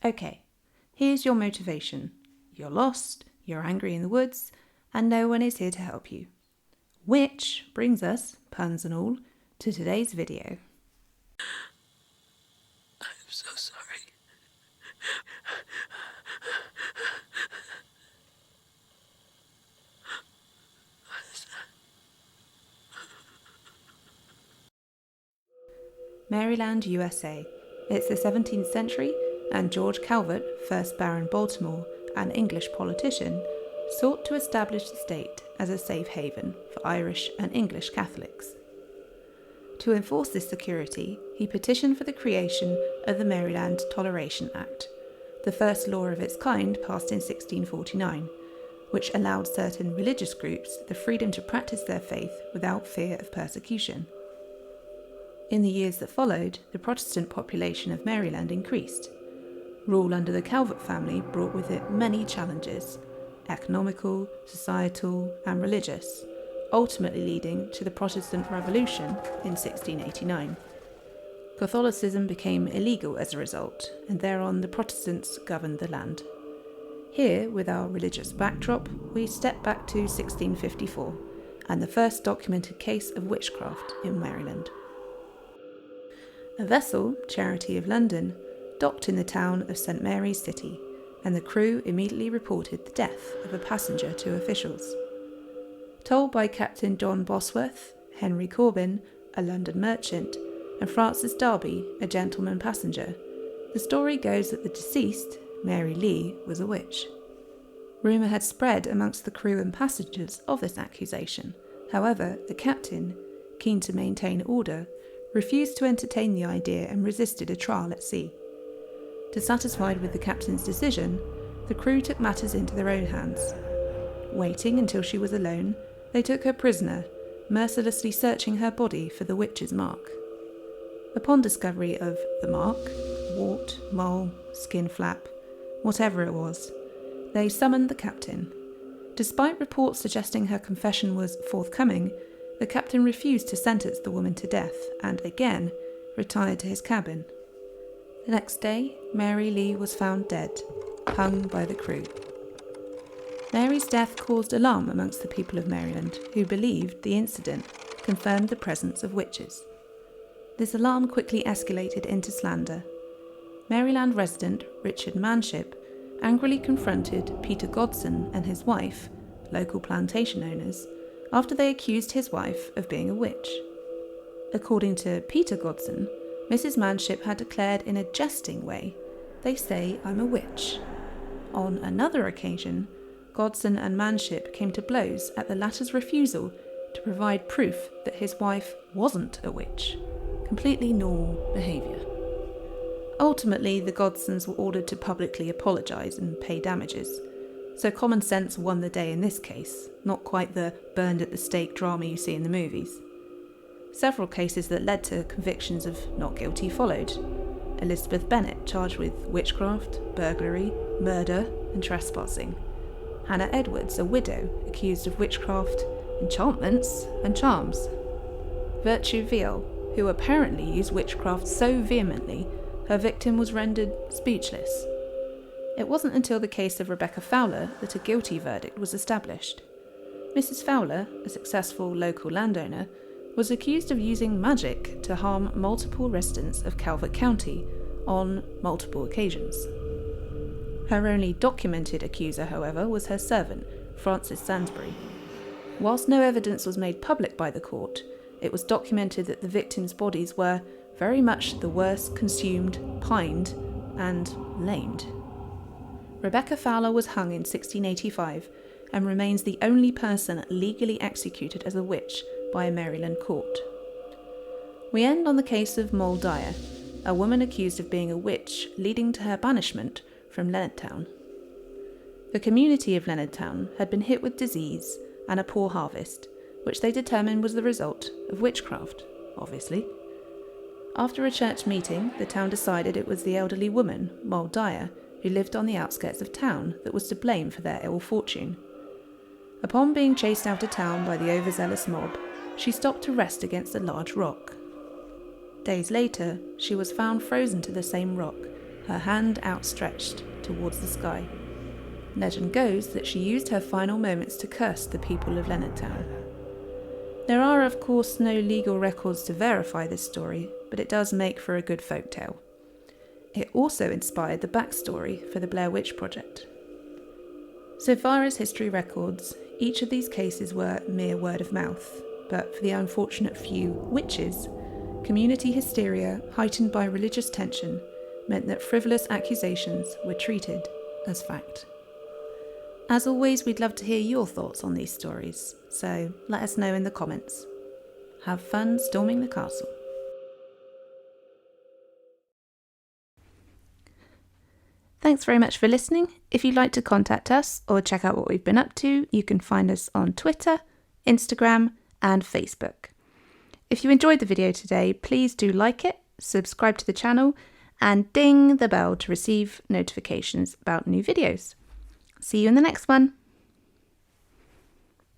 Okay, here's your motivation. You're lost, you're angry in the woods, and no one is here to help you. Which brings us, puns and all, to today's video. I'm so sorry. Maryland, USA. It's the 17th century, and George Calvert, 1st Baron Baltimore, an English politician, sought to establish the state as a safe haven for Irish and English Catholics. To enforce this security, he petitioned for the creation of the Maryland Toleration Act, the first law of its kind passed in 1649, which allowed certain religious groups the freedom to practice their faith without fear of persecution. In the years that followed, the Protestant population of Maryland increased. Rule under the Calvert family brought with it many challenges, economical, societal, and religious, ultimately leading to the Protestant Revolution in 1689. Catholicism became illegal as a result, and thereon the Protestants governed the land. Here, with our religious backdrop, we step back to 1654, and the first documented case of witchcraft in Maryland. A vessel, Charity of London, docked in the town of St Mary's City, and the crew immediately reported the death of a passenger to officials. Told by Captain John Bosworth, Henry Corbin, a London merchant, and Francis Darby, a gentleman passenger, the story goes that the deceased, Mary Lee, was a witch. Rumour had spread amongst the crew and passengers of this accusation. However, the captain, keen to maintain order, refused to entertain the idea and resisted a trial at sea. Dissatisfied with the captain's decision, the crew took matters into their own hands. Waiting until she was alone, they took her prisoner, mercilessly searching her body for the witch's mark. Upon discovery of the mark, wart, mole, skin flap, whatever it was, they summoned the captain. Despite reports suggesting her confession was forthcoming, the captain refused to sentence the woman to death and again retired to his cabin. The next day, Mary Lee was found dead, hung by the crew. Mary's death caused alarm amongst the people of Maryland, who believed the incident confirmed the presence of witches. This alarm quickly escalated into slander. Maryland resident Richard Manship angrily confronted Peter Godson and his wife, local plantation owners, after they accused his wife of being a witch. According to Peter Godson, Mrs. Manship had declared in a jesting way, "They say I'm a witch." On another occasion, Godson and Manship came to blows at the latter's refusal to provide proof that his wife wasn't a witch. Completely normal behaviour. Ultimately, the Godsons were ordered to publicly apologise and pay damages, so common sense won the day in this case, not quite the burned at the stake drama you see in the movies. Several cases that led to convictions of not guilty followed. Elizabeth Bennet charged with witchcraft, burglary, murder and trespassing. Hannah Edwards, a widow, accused of witchcraft, enchantments and charms. Virtue Veal, who apparently used witchcraft so vehemently her victim was rendered speechless. It wasn't until the case of Rebecca Fowler that a guilty verdict was established. Mrs. Fowler, a successful local landowner, was accused of using magic to harm multiple residents of Calvert County on multiple occasions. Her only documented accuser, however, was her servant, Frances Sainsbury. Whilst no evidence was made public by the court, it was documented that the victims' bodies were very much the worse consumed, pined, and lamed. Rebecca Fowler was hung in 1685 and remains the only person legally executed as a witch by a Maryland court. We end on the case of Moll Dyer, a woman accused of being a witch, leading to her banishment from Leonardtown. The community of Leonardtown had been hit with disease and a poor harvest, which they determined was the result of witchcraft, obviously. After a church meeting, the town decided it was the elderly woman, Moll Dyer, who lived on the outskirts of town, that was to blame for their ill fortune. Upon being chased out of town by the overzealous mob, she stopped to rest against a large rock. Days later, she was found frozen to the same rock, her hand outstretched towards the sky. Legend goes that she used her final moments to curse the people of Leonardtown. There are, of course, no legal records to verify this story, but it does make for a good folktale. It also inspired the backstory for the Blair Witch Project. So far as history records, each of these cases were mere word of mouth, but for the unfortunate few witches, community hysteria heightened by religious tension meant that frivolous accusations were treated as fact. As always, we'd love to hear your thoughts on these stories, so let us know in the comments. Have fun storming the castle. Thanks very much for listening. If you'd like to contact us or check out what we've been up to, you can find us on Twitter, Instagram, and Facebook. If you enjoyed the video today, please do like it, subscribe to the channel, and ding the bell to receive notifications about new videos. See you in the next one.